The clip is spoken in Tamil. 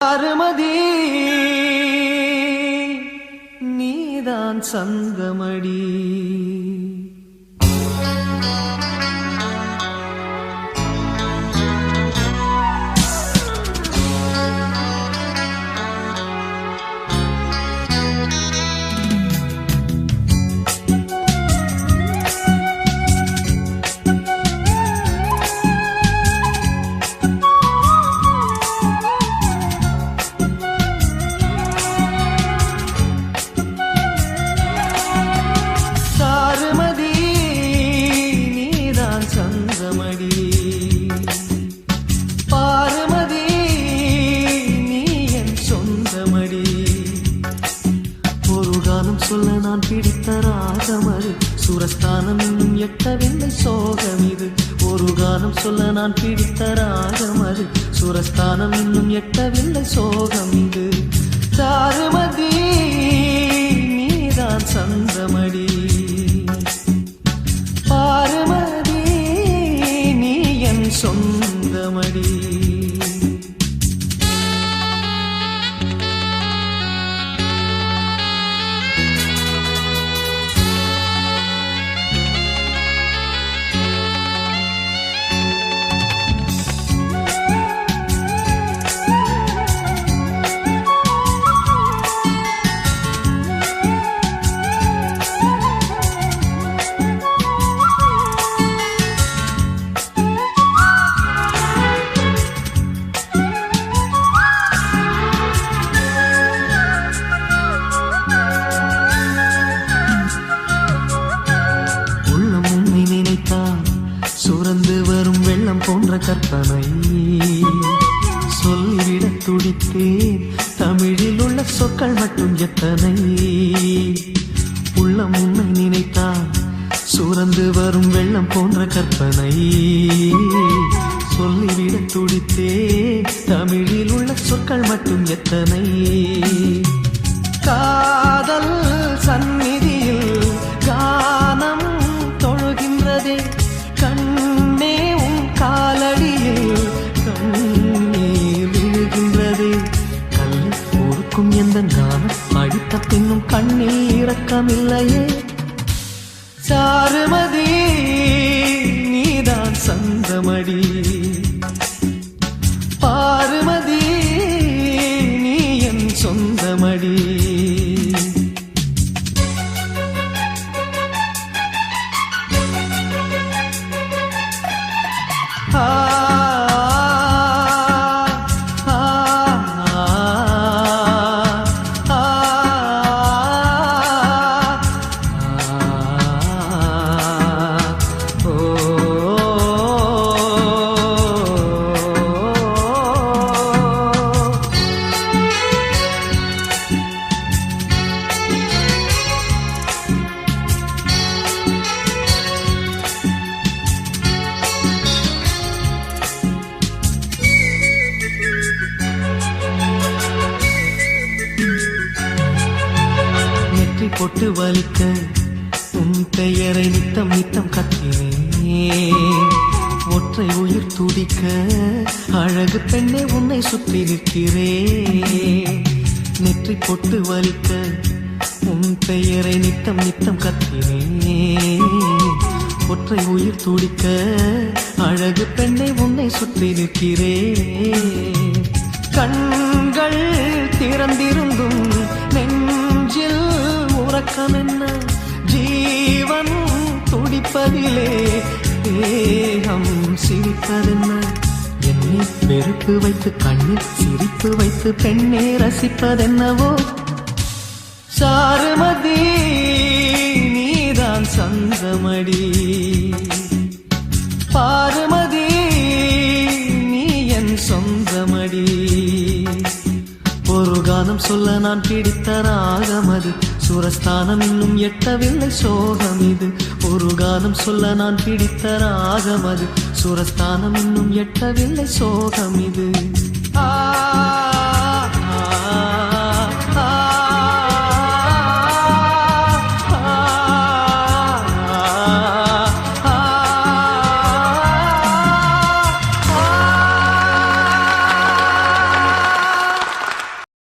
அருமதி நீதான் சங்கமடி. பார்மதி நீ என் சொந்தமடி. ஒரு காலம் சொல்ல நான் பிடித்த ராகமது சுரஸ்தானம் இன்னும் எட்டவில்லை சோகம் இது. ஒரு காலம் சொல்ல நான் பிடித்த ராகமது சுரஸ்தானம் இன்னும் எட்டவில்லை சோகம் இது. சாருமதி நீதான் சந்தமடி. பார்மதி நீ என் சொந்தமடி. சுரந்து வரும் வெள்ளம் போன்ற கற்பனை சொல்லிவிட துடித்தேன். தமிழில் உள்ள சொற்கள் மட்டும் எத்தனை. உள்ளம் உன்னை நினைத்தால் சுரந்து வரும் வெள்ளம் போன்ற கற்பனை சொல்லிவிட துடித்தேன். தமிழில் உள்ள சொற்கள் மட்டும் எத்தனை. காதல் சந்நிதியில் கானம் தொழுகின்றதே கண்ணே உன் காலடியில் கண்ணீர் விழுகின்றது. கல்லை பொறுக்கும் எந்த கானம் அடித்த பின்னும் கண்ணில் இரக்கமில்லையே. சாருமதி நீதான் சந்தமடி. பார்மதி நீ என் சொந்தமடி. பொட்டு வலிக்க உன் பெயரை நித்தம் நித்தம் கத்தினேன். ஒற்றை உயிர் துடிக்க அழகு பெண்ணே உன்னை சுற்றி நிற்கிறேன். நெற்றி பொட்டு வலிக்க உன் பெயரை நித்தம் நித்தம் கத்தினேன். ஒற்றை உயிர் துடிக்க அழகு பெண்ணை உன்னை சுற்றி நிற்கிறேன். கண்கள் திறந்திருந்தும் நெஞ்சில் உறக்கம் என்ன. ஜீவன் துடிப்பதிலே தேகம் சிரிப்பதென்ன. என்னை வெறுப்பு வைத்து கண்ணில் சிரிப்பு வைத்து பெண்ணே ரசிப்பதென்னவோ. சாருமதி நீதான் சந்தமடி. பார்மதி நீ என் சொந்தமடி. ஒரு கானம் சொல்ல நான் பிடித்த ராகமது சுரஸ்தானம் இன்னும் எட்டவில்லை சோகம் இது. ஒரு கானம் சொல்ல நான் பிடித்த ராகமது சுரஸ்தானம் இன்னும் எட்டவில்லை சோகம் இது.